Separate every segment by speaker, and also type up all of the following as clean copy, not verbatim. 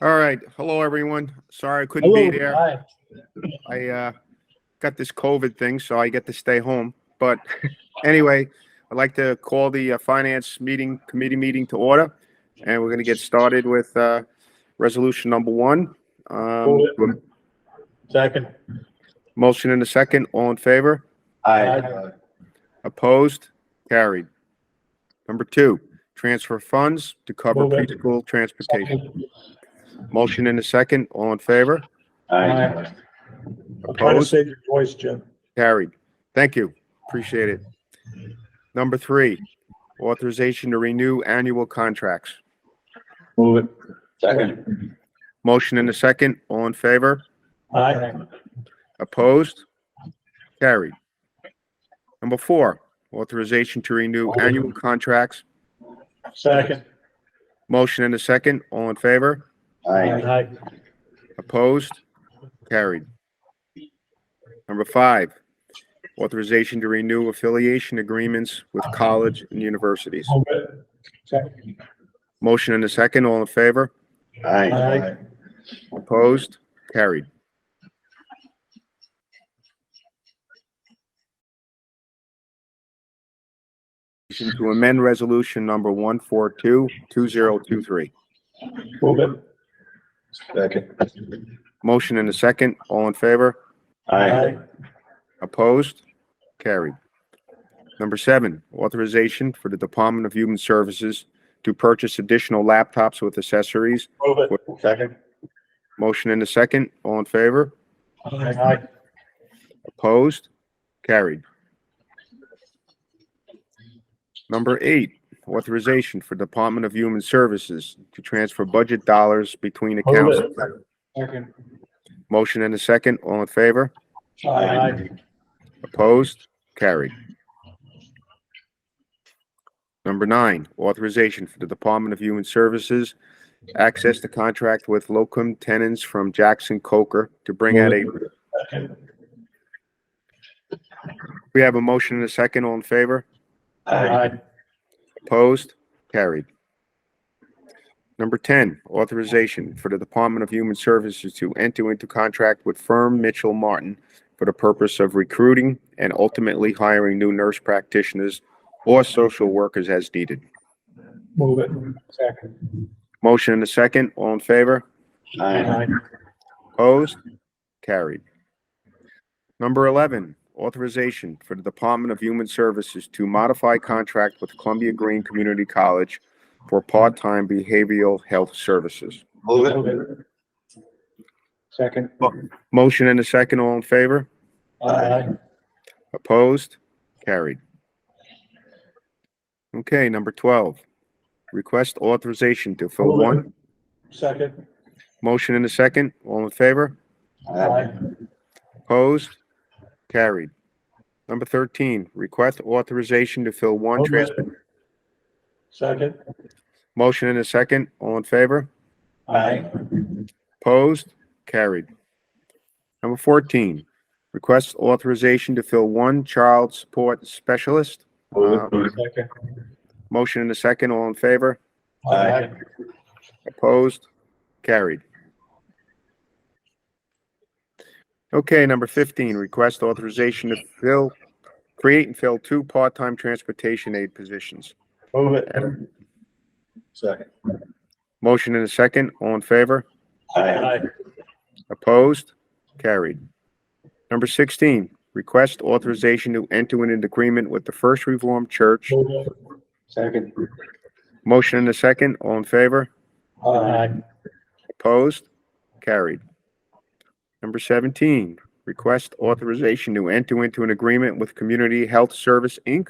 Speaker 1: All right. Hello, everyone. Sorry I couldn't
Speaker 2: Hello.
Speaker 1: be there.
Speaker 2: Hi.
Speaker 1: I got this COVID thing, so I get to stay home. But anyway, I'd like to call the finance committee meeting to order, and we're going to get started with resolution number one.
Speaker 2: Move it. Second.
Speaker 1: Motion in a second. All in favor?
Speaker 2: Aye.
Speaker 1: Opposed? Carried. Number two, transfer funds to cover
Speaker 2: Move it.
Speaker 1: preschool transportation. Motion in a second. All in favor?
Speaker 2: Aye. I'm trying to
Speaker 1: Opposed?
Speaker 2: save your voice, Jim.
Speaker 1: Carried. Thank you. Appreciate it. Number three, authorization to renew annual contracts.
Speaker 2: Move it. Second.
Speaker 1: Motion in a second. All in favor?
Speaker 2: Aye.
Speaker 1: Opposed? Carried. Number four, authorization to renew annual contracts.
Speaker 2: Second.
Speaker 1: Motion in a second. All in favor?
Speaker 2: Aye.
Speaker 1: Opposed? Carried. Number five, authorization to renew affiliation agreements with college and universities.
Speaker 2: Move it. Second.
Speaker 1: Motion in a second. All in favor?
Speaker 2: Aye.
Speaker 1: Opposed? Carried. To amend resolution number 142-2023.
Speaker 2: Move it. Second.
Speaker 1: Motion in a second. All in favor?
Speaker 2: Aye.
Speaker 1: Opposed? Carried. Number seven, authorization for the Department of Human Services to purchase additional laptops with accessories.
Speaker 2: Move it. Second.
Speaker 1: Motion in a second. All in favor?
Speaker 2: Aye.
Speaker 1: Opposed? Carried. Number eight, authorization for Department of Human Services to transfer budget dollars between accounts.
Speaker 2: Move it. Second.
Speaker 1: Motion in a second. All in favor?
Speaker 2: Aye.
Speaker 1: Opposed? Carried. Number nine, authorization for the Department of Human Services access to contract with locum tenens from Jackson Coker to bring out a,
Speaker 2: Second.
Speaker 1: we have a motion in a second. All in favor?
Speaker 2: Aye.
Speaker 1: Opposed? Carried. Number 10, authorization for the Department of Human Services to enter into contract with firm Mitchell Martin for the purpose of recruiting and ultimately hiring new nurse practitioners or social workers as needed.
Speaker 2: Move it. Second.
Speaker 1: Motion in a second. All in favor?
Speaker 2: Aye.
Speaker 1: Opposed? Carried. Number 11, authorization for the Department of Human Services to modify contract with Columbia Green Community College for part-time behavioral health services.
Speaker 2: Move it. Second.
Speaker 1: Motion in a second. All in favor?
Speaker 2: Aye.
Speaker 1: Opposed? Carried. Okay, number 12, request authorization to fill
Speaker 2: Move it.
Speaker 1: one.
Speaker 2: Second.
Speaker 1: Motion in a second. All in favor?
Speaker 2: Aye.
Speaker 1: Opposed? Carried. Number 13, request authorization to fill one
Speaker 2: Move it.
Speaker 1: transport.
Speaker 2: Second.
Speaker 1: Motion in a second. All in favor?
Speaker 2: Aye.
Speaker 1: Opposed? Carried. Number 14, request authorization to fill one child support specialist.
Speaker 2: Move it. Second.
Speaker 1: Motion in a second. All in favor?
Speaker 2: Aye.
Speaker 1: Opposed? Carried. Okay, number 15, request authorization to create and fill two part-time transportation aid positions.
Speaker 2: Move it. Second.
Speaker 1: Motion in a second. All in favor?
Speaker 2: Aye.
Speaker 1: Opposed? Carried. Number 16, request authorization to enter into an agreement with the First Reformed Church.
Speaker 2: Move it. Second.
Speaker 1: Motion in a second. All in favor?
Speaker 2: Aye.
Speaker 1: Opposed? Carried. Number 17, request authorization to enter into an agreement with Community Health Service, Inc.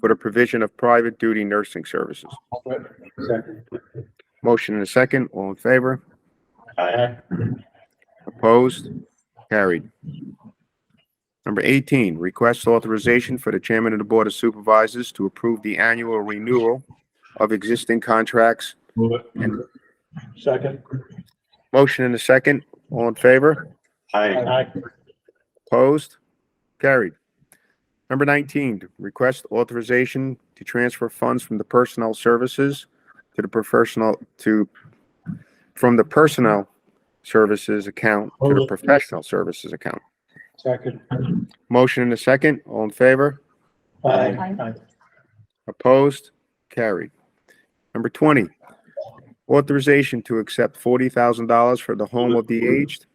Speaker 1: for the provision of private duty nursing services.
Speaker 2: Move it. Second.
Speaker 1: Motion in a second. All in favor?
Speaker 2: Aye.
Speaker 1: Opposed? Carried. Number 18, request authorization for the Chairman of the Board of Supervisors to approve the annual renewal of existing contracts.
Speaker 2: Move it. Second.
Speaker 1: Motion in a second. All in favor?
Speaker 2: Aye.
Speaker 1: Opposed? Carried. Number 19, request authorization to transfer funds from the personnel services to the from the personnel services account to the professional services account.
Speaker 2: Second.
Speaker 1: Motion and a second. All in favor?
Speaker 2: Aye.
Speaker 1: Opposed? Carried. Number 20, authorization to accept $40,000 for the Home of the Aged.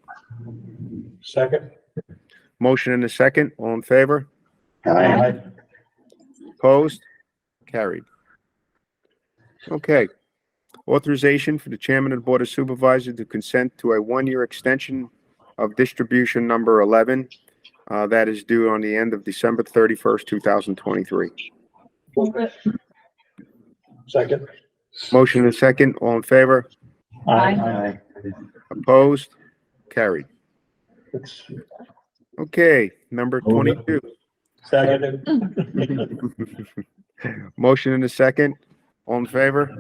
Speaker 2: Second.
Speaker 1: Motion and a second. All in favor?
Speaker 2: Aye.
Speaker 1: Opposed? Carried. Okay. Authorization for the Chairman of the Board of Supervisors to consent to a one-year extension of distribution number 11 that is due on the end of December 31st, 2023.
Speaker 3: Move it.
Speaker 2: Second.
Speaker 1: Motion and a second. All in favor?
Speaker 3: Aye.
Speaker 1: Opposed? Carried.
Speaker 2: It's
Speaker 1: Okay. Number 22.
Speaker 2: second.
Speaker 1: Motion and a second. All in favor?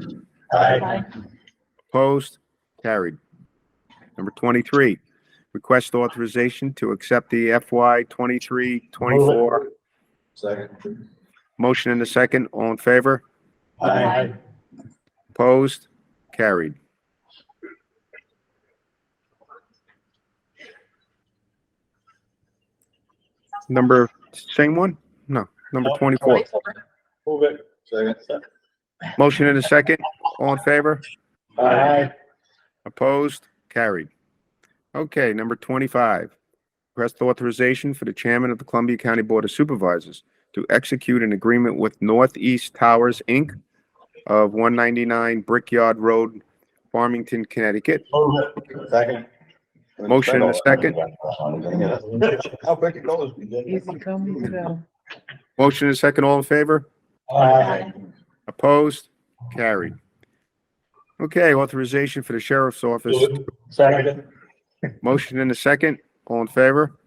Speaker 2: Aye.
Speaker 1: Opposed? Carried. Number 23, request authorization to accept the FY 23-24.
Speaker 2: Second.
Speaker 1: Motion and a second. All in favor?
Speaker 2: Aye.
Speaker 1: Opposed? Carried. Number, same one? No, number 24.
Speaker 2: Move it. Second.
Speaker 1: Motion and a second. All in favor?
Speaker 2: Aye.
Speaker 1: Opposed? Carried. Okay, number 25. Request authorization for the chairman of the Columbia County Board of Supervisors to execute an agreement with Northeast Towers, Inc. of 199 Brickyard Road, Farmington, Connecticut.
Speaker 2: Move it. Second.
Speaker 1: Motion and a second.
Speaker 2: How quick it goes.
Speaker 3: Easy come, easy go.
Speaker 1: Motion and a second. All in favor?
Speaker 2: Aye.
Speaker 1: Opposed? Carried. Okay, authorization for the sheriff's office.
Speaker 2: Second.
Speaker 1: Motion and a second. All in favor?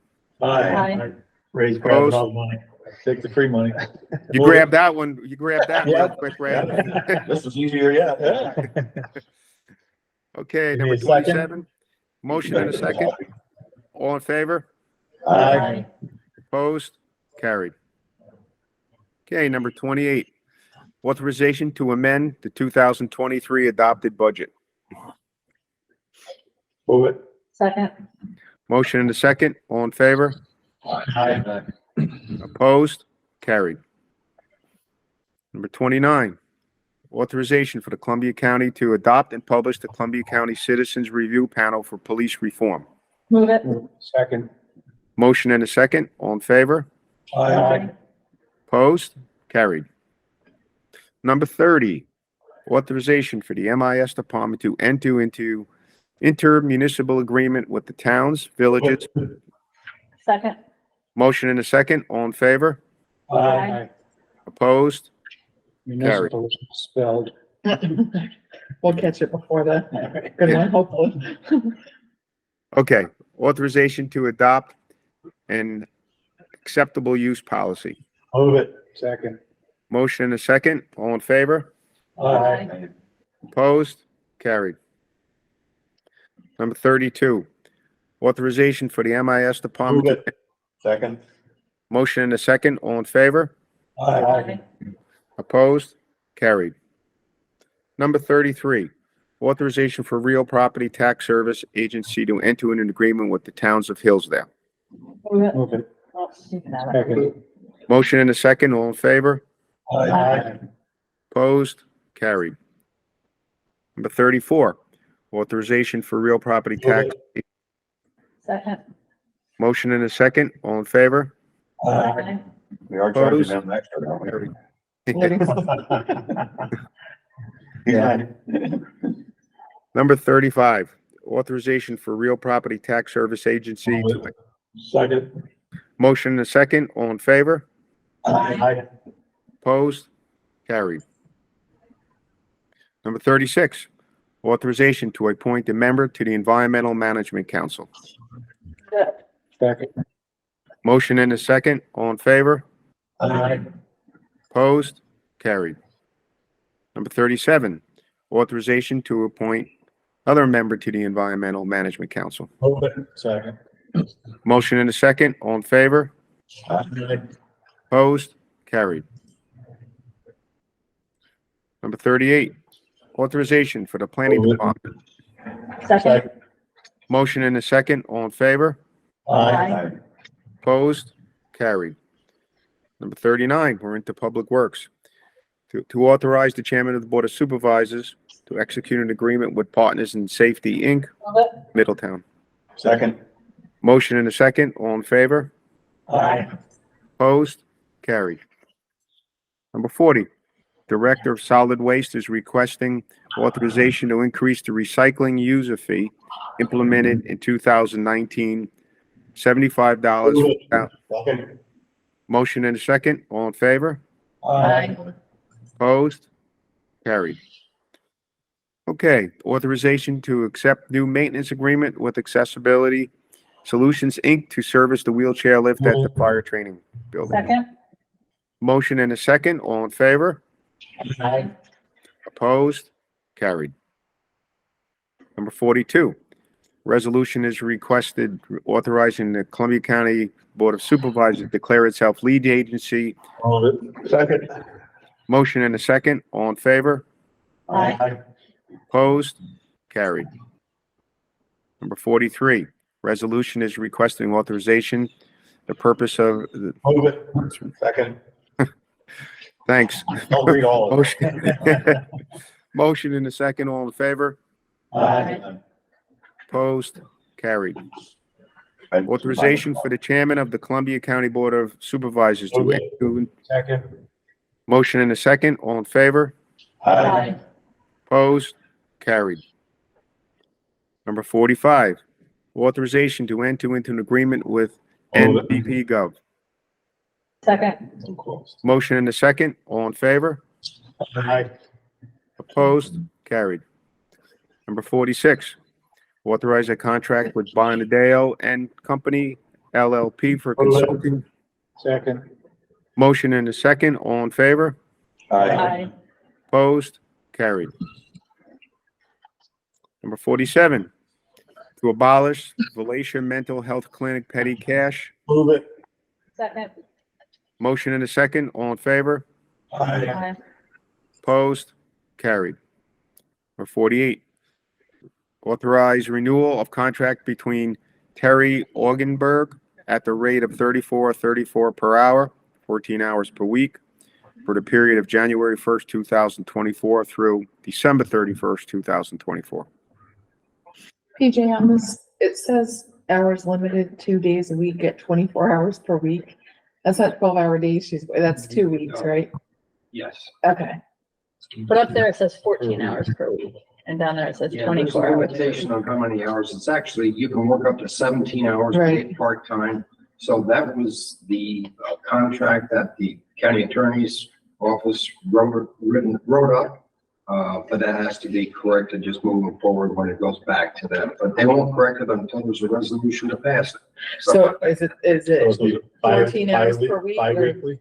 Speaker 3: Aye.
Speaker 2: Raise grab all the money. Take the free money.
Speaker 1: You grabbed that one. You grabbed that one real quick, Brad.
Speaker 2: This was easier, yeah.
Speaker 1: Okay,
Speaker 2: Give
Speaker 1: number
Speaker 2: me a second.
Speaker 1: 27. Motion and a second. All in favor?
Speaker 2: Aye.
Speaker 1: Opposed? Carried. Okay, number 28. Authorization to amend the 2023 adopted budget.
Speaker 2: Move it.
Speaker 3: Second.
Speaker 1: Motion and a second. All in favor?
Speaker 2: Aye.
Speaker 1: Opposed? Carried. Number 29. Authorization for the Columbia County to adopt and publish the Columbia County Citizens Review Panel for Police Reform.
Speaker 3: Move it.
Speaker 2: Second.
Speaker 1: Motion and a second. All in favor?
Speaker 2: Aye.
Speaker 1: Opposed? Carried. Number 30, authorization for the MIS department to enter into intermunicipal agreement with the towns, villages.
Speaker 3: Second.
Speaker 1: Motion and a second. All in favor?
Speaker 2: Aye.
Speaker 1: Opposed?
Speaker 2: Municipal spelled.
Speaker 3: We'll catch it before the, good one, hopefully.
Speaker 1: Okay. Authorization to adopt an acceptable use policy.
Speaker 2: Move it. Second.
Speaker 1: Motion and a second. All in favor?
Speaker 2: Aye.
Speaker 1: Opposed? Carried. Number 32, authorization for the MIS department.
Speaker 2: Move it. Second.
Speaker 1: Motion and a second. All in favor?
Speaker 2: Aye.
Speaker 1: Opposed? Carried. Number 33, authorization for real property tax service agency to enter into an agreement with the towns of Hillsdale.
Speaker 3: Move it.
Speaker 2: Move it.
Speaker 3: Oh, you can have it.
Speaker 2: Second.
Speaker 1: Motion and a second. All in favor?
Speaker 2: Aye.
Speaker 1: Opposed? Carried. Number 34, authorization for real property tax.
Speaker 3: Second.
Speaker 1: Motion and a second. All in favor?
Speaker 2: Aye.
Speaker 4: We are
Speaker 1: charging
Speaker 4: them extra, don't
Speaker 2: Yeah.
Speaker 1: Number 35, authorization for real property tax service agency.
Speaker 2: Second.
Speaker 1: Motion and a second. All in favor?
Speaker 2: Aye.
Speaker 1: Opposed? Carried. Number 36, authorization to appoint a member to the Environmental Management Council.
Speaker 2: Second.
Speaker 1: Motion and a second. All in favor?
Speaker 2: Aye.
Speaker 1: Opposed? Carried. Number 37, authorization to appoint other member to the Environmental Management Council.
Speaker 2: Move it. Second.
Speaker 1: Motion and a second. All in favor?
Speaker 2: Aye.
Speaker 1: Opposed? Carried. Number 38, authorization for the planning
Speaker 2: Move it.
Speaker 1: department.
Speaker 4: Second.
Speaker 1: Motion and a second. All in favor?
Speaker 4: Aye.
Speaker 1: Opposed? Carried. Number 39, we're into Public Works. To authorize the chairman of the Board of Supervisors to execute an agreement with Partners in Safety, Inc.,
Speaker 4: Move it.
Speaker 1: Middletown.
Speaker 2: Second.
Speaker 1: Motion and a second. All in favor?
Speaker 4: Aye.
Speaker 1: Opposed? Carried. Number 40, Director of Solid Waste is requesting authorization to increase the recycling user fee implemented in 2019, $75.
Speaker 2: Second.
Speaker 1: Motion and a second. All in favor?
Speaker 4: Aye.
Speaker 1: Opposed? Carried. Okay, authorization to accept new maintenance agreement with Accessibility Solutions, Inc. to service the wheelchair lift at the fire training building.
Speaker 4: Second.
Speaker 1: Motion and a second. All in favor?
Speaker 4: Aye.
Speaker 1: Opposed? Carried. Number 42, resolution is requested authorizing the Columbia County Board of Supervisors to declare itself lead agency.
Speaker 2: Move it. Second.
Speaker 1: Motion and a second. All in favor?
Speaker 4: Aye.
Speaker 1: Opposed? Carried. Number 43, resolution is requesting authorization. The purpose of,
Speaker 2: Move it. Second.
Speaker 1: thanks.
Speaker 2: Don't read all of it.
Speaker 1: Motion. Motion in a second. All in favor?
Speaker 4: Aye.
Speaker 1: Opposed? Carried. Authorization for the chairman of the Columbia County Board of Supervisors to
Speaker 2: Move
Speaker 1: enter.
Speaker 2: Second.
Speaker 1: Motion in a second. All in favor?
Speaker 4: Aye.
Speaker 1: Opposed? Carried. Number 45, authorization to enter into an agreement with
Speaker 2: Move it.
Speaker 1: NPP Gov.
Speaker 4: Second.
Speaker 2: So close.
Speaker 1: Motion in a second. All in favor?
Speaker 2: Aye.
Speaker 1: Opposed? Carried. Number 46, authorize a contract with Bonadeo and Company LLP for consulting.
Speaker 2: Second.
Speaker 1: Motion in a second. All in favor?
Speaker 4: Aye.
Speaker 1: Opposed? Carried. Number 47, to abolish Valatia Mental Health Clinic petty cash.
Speaker 2: Move it.
Speaker 4: Second.
Speaker 1: Motion in a second. All in favor?
Speaker 2: Aye.
Speaker 4: Aye.
Speaker 1: Opposed? Carried. Number 48, authorize renewal of contract between Terry Augenberg at the rate of $34.34 per hour, 14 hours per week, for the period of January 1st, 2024 through December 31st, 2024.
Speaker 3: PJ, on this, it says hours limited, 2 days a week at 24 hours per week. That's not 12-hour days. That's 2 weeks, right?
Speaker 5: Yes.
Speaker 3: Okay.
Speaker 4: But up there it says 14 hours per week, and down there it says
Speaker 5: Yeah, there's a
Speaker 4: 24 hours.
Speaker 5: limitation on how many hours. It's actually, you can work up to 17 hours
Speaker 3: Right.
Speaker 5: part-time. So that was the contract that the county attorney's office wrote up. But that has to be corrected just moving forward when it goes back to them. But they won't correct it until there's a resolution to pass it.
Speaker 3: So is it
Speaker 2: So it'll be
Speaker 3: 14 hours per week, or-
Speaker 2: Bi-weekly?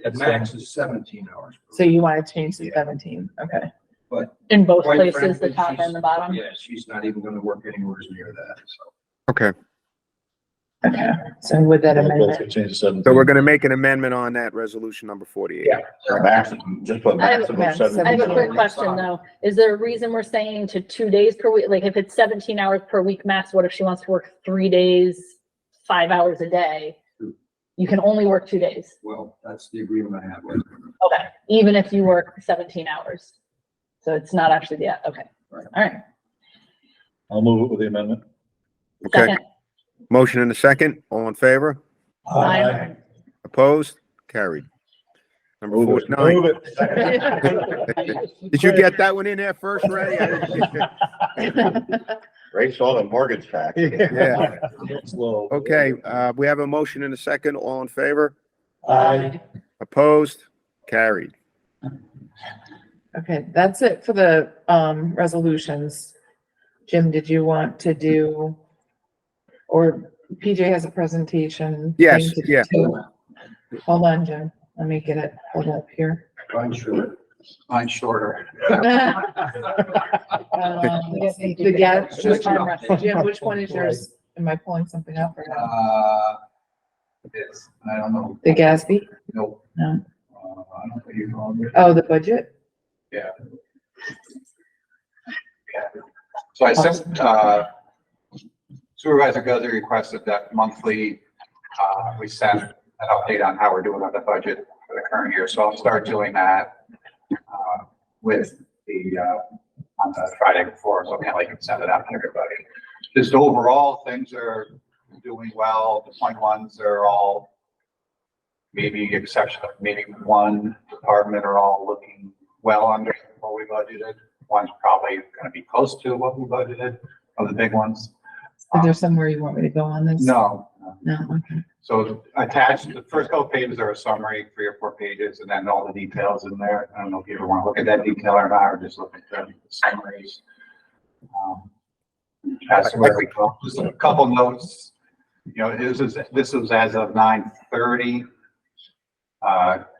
Speaker 5: At max is 17 hours.
Speaker 3: so you want to change to 17? Okay.
Speaker 5: But
Speaker 4: In both
Speaker 5: quite
Speaker 4: places, the
Speaker 5: frankly,
Speaker 4: top and the bottom.
Speaker 5: yeah, she's not even gonna work anywhere near that, so.
Speaker 1: Okay,
Speaker 3: Okay. So with that
Speaker 2: Both
Speaker 3: amendment,
Speaker 2: could change to 17.
Speaker 1: so we're going to make an amendment on that resolution number 48.
Speaker 2: Yeah. Maximum, just put
Speaker 4: I have-
Speaker 2: maximum
Speaker 3: Max,
Speaker 2: 17.
Speaker 4: I have a quick
Speaker 3: 17.
Speaker 4: question though. Is there a reason we're saying to 2 days per week? Like if it's 17 hours per week max, what if she wants to work 3 days, 5 hours a day? You can only work 2 days.
Speaker 5: Well, that's the agreement I have with her.
Speaker 4: Okay. Even if you work 17 hours. So it's not actually the, okay.
Speaker 5: Right.
Speaker 4: All right.
Speaker 2: I'll move it with the amendment.
Speaker 1: Okay,
Speaker 4: Second.
Speaker 1: motion in a second. All in favor?
Speaker 4: Aye.
Speaker 1: Opposed? Carried. Number
Speaker 2: Move it.
Speaker 1: 49.
Speaker 2: Move it.
Speaker 1: Did you get that one in there first, Ray?
Speaker 6: Ray saw the mortgage tax.
Speaker 1: Yeah.
Speaker 2: Slow.
Speaker 1: Okay, we have a motion in a second. All in favor?
Speaker 2: Aye.
Speaker 1: Opposed? Carried.
Speaker 3: okay, that's it for the resolutions. Jim, did you want to do, or PJ has a presentation?
Speaker 1: Yes,
Speaker 3: thing to
Speaker 1: yeah.
Speaker 3: do? Hold on, Jim. Let me get it pulled up here.
Speaker 5: I'm sure. I'm shorter.
Speaker 3: The gas, Jim, which one is yours? Am I pulling something up or not?
Speaker 5: Yes, I don't know.
Speaker 3: The Gatsby?
Speaker 5: No.
Speaker 3: No.
Speaker 5: I don't think you know.
Speaker 3: Oh, the budget?
Speaker 7: So I sent, Supervisor Guzzi requested that monthly, we send an update on how we're doing on the budget for the current year. So I'll start doing that, with the, on the Friday before, so I can send it out to everybody. Just overall, things are doing well. The point ones are all, maybe exception of maybe one department, are all looking well under what we budgeted. One's probably gonna be close to what we budgeted, of the big ones.
Speaker 3: Is there somewhere you want me to go on this?
Speaker 7: No.
Speaker 3: No, okay.
Speaker 7: So attached, the first couple pages are a summary, 3 or 4 pages, and then all the details in there. I don't know if you ever want to look at that detail or not, or just look at the summaries. That's where we go. Just a couple notes. You know, this is as of 9:30.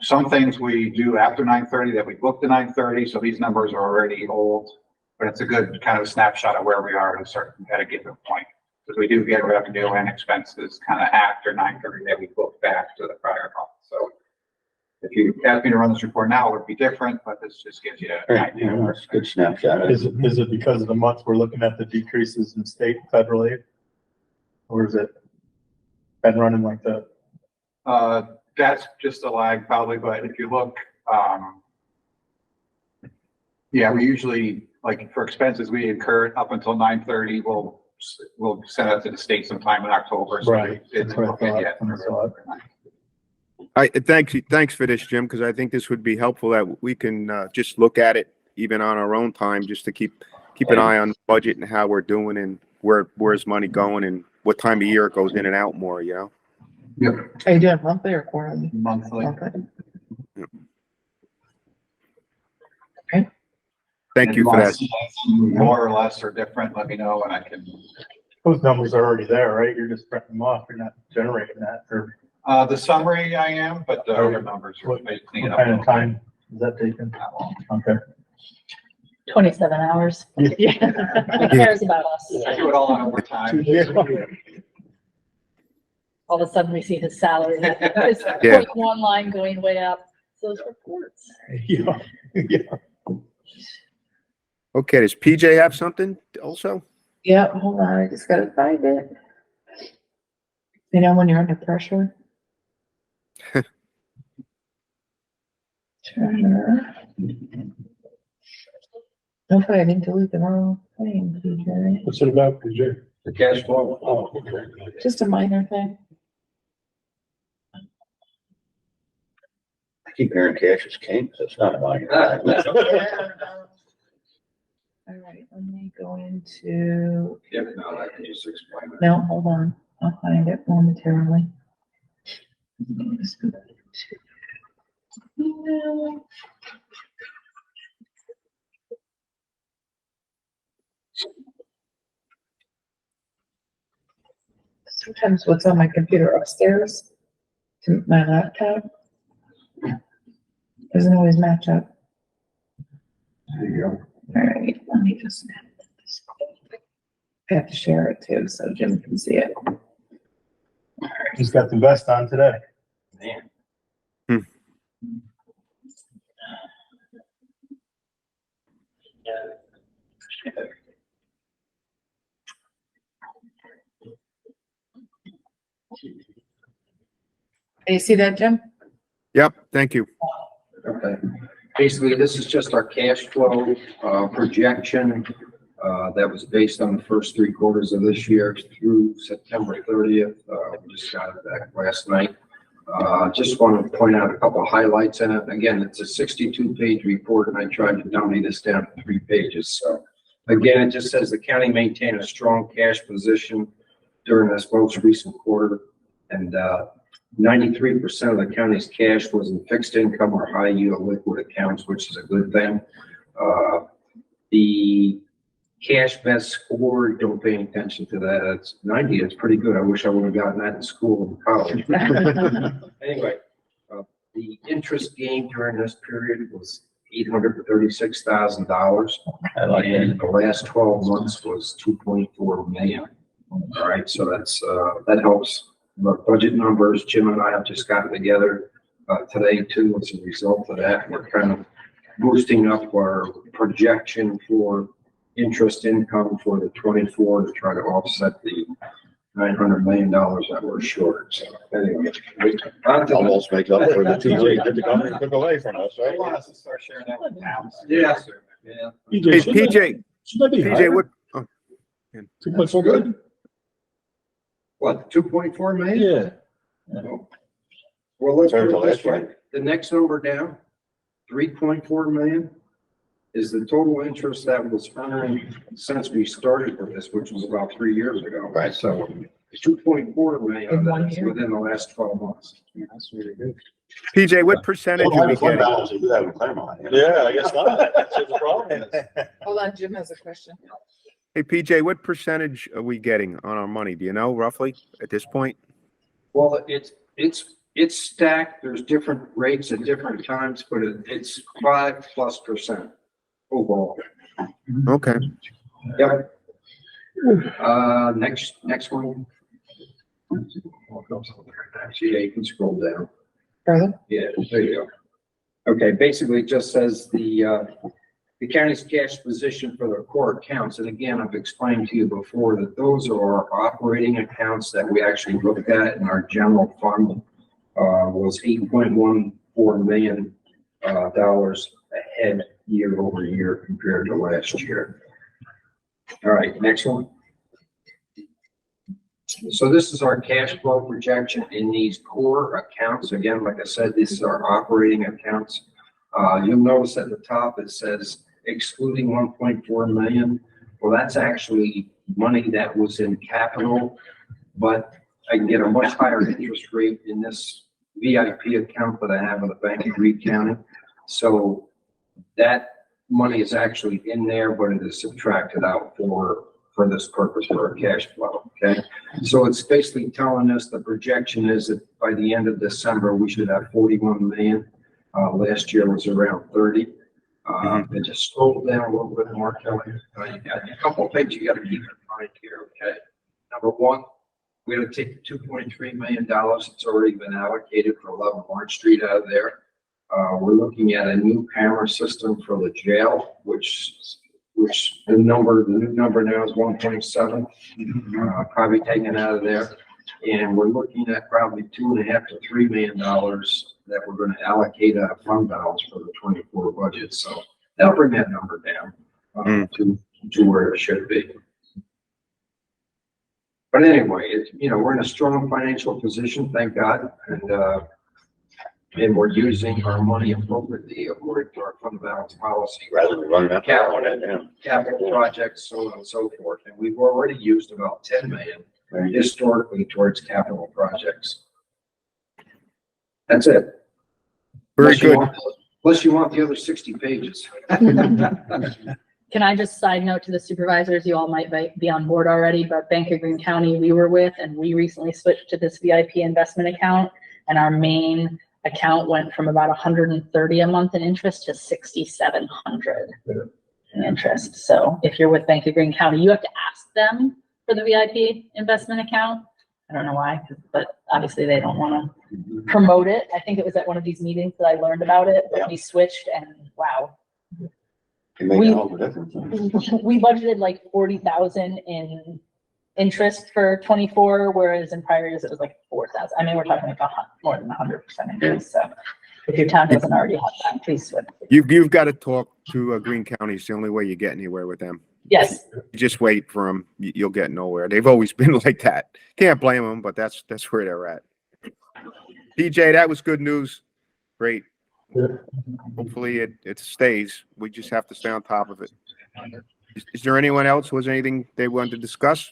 Speaker 7: Some things we do after 9:30 that we booked at 9:30, so these numbers are already old, but it's a good kind of snapshot of where we are at a given point. Because we do get revenue and expenses kind of after 9:30 that we book back to the prior month. So if you ask me to run this report now, it would be different, but this just gives you an idea.
Speaker 6: That's a good snapshot.
Speaker 2: Is it because of the month we're looking at the decreases in state and federal aid? Or is it been running like that?
Speaker 7: That's just a lag probably, but if you look, yeah, we usually, like for expenses we incur up until 9:30, we'll send it to the state sometime in October. So
Speaker 2: Right.
Speaker 7: It's
Speaker 2: That's what I
Speaker 7: booked in
Speaker 2: thought
Speaker 7: yet.
Speaker 2: when I saw it.
Speaker 1: Thanks for this, Jim, because I think this would be helpful that we can just look at it even on our own time, just to keep an eye on the budget and how we're doing and where's money going and what time of year it goes in and out more, you know?
Speaker 3: Are you doing monthly or quarterly?
Speaker 7: Monthly.
Speaker 3: Okay.
Speaker 1: Thank you for that.
Speaker 7: More or less or different, let me know and I can.
Speaker 2: Those numbers are already there, right? You're just printing them off. You're not generating that, or
Speaker 7: The summary I am, but the other numbers are
Speaker 2: what
Speaker 7: clean up.
Speaker 2: kind of time is that taking?
Speaker 7: Not long.
Speaker 2: Okay.
Speaker 4: 27 hours.
Speaker 3: Yeah.
Speaker 4: Who cares about us?
Speaker 7: I do it all on overtime.
Speaker 4: All of a sudden we see his salary, his
Speaker 1: Yeah.
Speaker 4: point one line going way up. Those reports.
Speaker 2: Yeah, yeah.
Speaker 1: Okay, does PJ have something also?
Speaker 3: Yeah, hold on, I just gotta find it. You know, when you're under pressure. Treasurer. Hopefully I didn't delete the wrong thing, PJ.
Speaker 2: What's it about, PJ?
Speaker 5: The cash flow.
Speaker 2: Oh, okay.
Speaker 3: Just a minor thing.
Speaker 6: I keep hearing cash is king, so it's not mine.
Speaker 3: All right, let me go into,
Speaker 5: Yeah, no, I can just explain that.
Speaker 3: no, hold on, I'll find it momentarily. Let's go to email. Sometimes what's on my computer upstairs to my laptop doesn't always match up.
Speaker 5: There you go.
Speaker 3: All right, let me just. I have to share it too, so Jim can see it.
Speaker 2: He's got the vest on today.
Speaker 5: Man.
Speaker 3: Do you see that, Jim?
Speaker 1: Yep, thank you.
Speaker 5: Okay. Basically, this is just our cash flow, projection, that was based on the first 3 quarters of this year through September 30th. We just got it back last night. Just want to point out a couple of highlights in it. Again, it's a 62-page report and I tried to dummy this down to 3 pages. So again, it just says the county maintained a strong cash position during this most recent quarter, and 93% of the county's cash was in fixed income or high yield liquid accounts, which is a good thing. The cash best score, don't pay any attention to that. It's 90. It's pretty good. I wish I would have gotten that in school and college. Anyway, the interest gained during this period was $836,000.
Speaker 6: I like it.
Speaker 5: And the last 12 months was 2.4 million. All right, so that's, that helps. The budget numbers, Jim and I have just gotten together today too. As a result of that, we're kind of boosting up our projection for interest income for the 24 to try to offset the $900 million that we're short. So anyway, on to the-
Speaker 6: Almost makes up for the two days that the government took away from us,
Speaker 7: They
Speaker 6: right?
Speaker 7: want us to start sharing that with towns.
Speaker 5: Yeah, sir. Yeah.
Speaker 1: Hey, PJ,
Speaker 8: Should that be
Speaker 1: PJ,
Speaker 8: higher?
Speaker 1: what,
Speaker 8: 2.4 good?
Speaker 5: What, 2.4 million?
Speaker 8: Yeah.
Speaker 5: Well, let's put
Speaker 6: Compared to
Speaker 5: it this
Speaker 6: last
Speaker 5: way.
Speaker 6: year?
Speaker 5: The next number down, 3.4 million, is the total interest that was earned since we started with this, which was about 3 years ago.
Speaker 6: Right.
Speaker 5: So 2.4 million
Speaker 3: In
Speaker 5: of
Speaker 3: 1
Speaker 5: that is
Speaker 3: year?
Speaker 5: within the last 12 months.
Speaker 7: That's really good.
Speaker 1: PJ, what percentage are we getting?
Speaker 6: Balance you have in Claremont.
Speaker 8: Yeah, I guess not. That's what the problem is.
Speaker 3: Hold on, Jim has a question.
Speaker 1: Hey, PJ, what percentage are we getting on our money? Do you know roughly at this point?
Speaker 5: Well, it's stacked. There's different rates at different times, but it's 5+% overall.
Speaker 1: Okay.
Speaker 5: Yep. Next one. Yeah, you can scroll down.
Speaker 3: Further?
Speaker 5: Yeah, there you go. Okay, basically it just says the county's cash position for the core accounts. And again, I've explained to you before that those are our operating accounts that we actually looked at in our general fund. Was $8.14 million ahead year over year compared to last year. All right, next one. So this is our cash flow projection in these core accounts. Again, like I said, these are operating accounts. You'll notice at the top, it says excluding 1.4 million. Well, that's actually money that was in capital, but I can get a much higher interest rate in this VIP account that I have in the Bank of Greene County. So that money is actually in there, but it is subtracted out for this purpose, for our cash flow, okay? So it's basically telling us the projection is that by the end of December, we should have 41 million. Last year was around 30. And just scroll down a little bit more, Kelly. You got a couple of things you got to keep in mind here, okay? Number one, we got to take the $2.3 million that's already been allocated for 11 March Street out of there. We're looking at a new camera system for the jail, which the new number now is 1.7, probably taken out of there. And we're looking at probably $2.5 to $3 million that we're going to allocate out of fund balance for the 24 budget. So that'll bring that number down to where it should be. But anyway, we're in a strong financial position, thank God, and we're using our money appropriately according to our fund balance policy.
Speaker 6: Rather than running up on it, yeah.
Speaker 5: Capital projects, so on and so forth. And we've already used about 10 million
Speaker 6: Right.
Speaker 5: historically towards capital projects. That's it.
Speaker 1: Very
Speaker 5: Unless you
Speaker 1: good.
Speaker 5: unless you want the other 60 pages.
Speaker 4: Can I just side note to the supervisors, you all might be on board already, but Bank of Greene County we were with, and we recently switched to this VIP investment account, and our main account went from about 130 a month in interest to 6,700 in interest. So if you're with Bank of Greene County, you have to ask them for the VIP investment account. I don't know why, but obviously they don't want to promote it. I think it was at one of these meetings that I learned about it, but we switched and wow.
Speaker 6: Can make
Speaker 4: We-
Speaker 6: all the difference.
Speaker 4: We budgeted like 40,000 in interest for 24, whereas in prior years it was like 4,000. I mean, we're talking like more than 100% increase. So if your town doesn't already have that, please switch.
Speaker 1: You've got to talk to Green County. It's the only way you get anywhere with them.
Speaker 4: Yes,
Speaker 1: You just wait for them. You'll get nowhere. They've always been like that. Can't blame them, but that's where they're at. PJ, that was good news. Great.
Speaker 8: Yeah.
Speaker 1: Hopefully it stays. We just have to stay on top of it. Is there anyone else who has anything they wanted to discuss?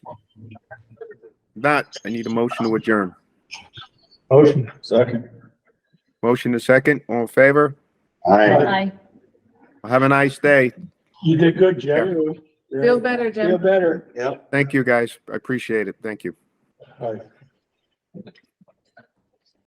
Speaker 1: Not, I need a motion to adjourn.
Speaker 8: Motion. Second.
Speaker 1: Motion to second. All in favor?
Speaker 6: I,
Speaker 1: Have a nice day.
Speaker 8: You did good, Jerry.
Speaker 3: Feel better,
Speaker 8: Feel
Speaker 3: Jim.
Speaker 8: better.
Speaker 6: yeah.
Speaker 1: Thank you, guys. I appreciate it. Thank you.
Speaker 8: Bye.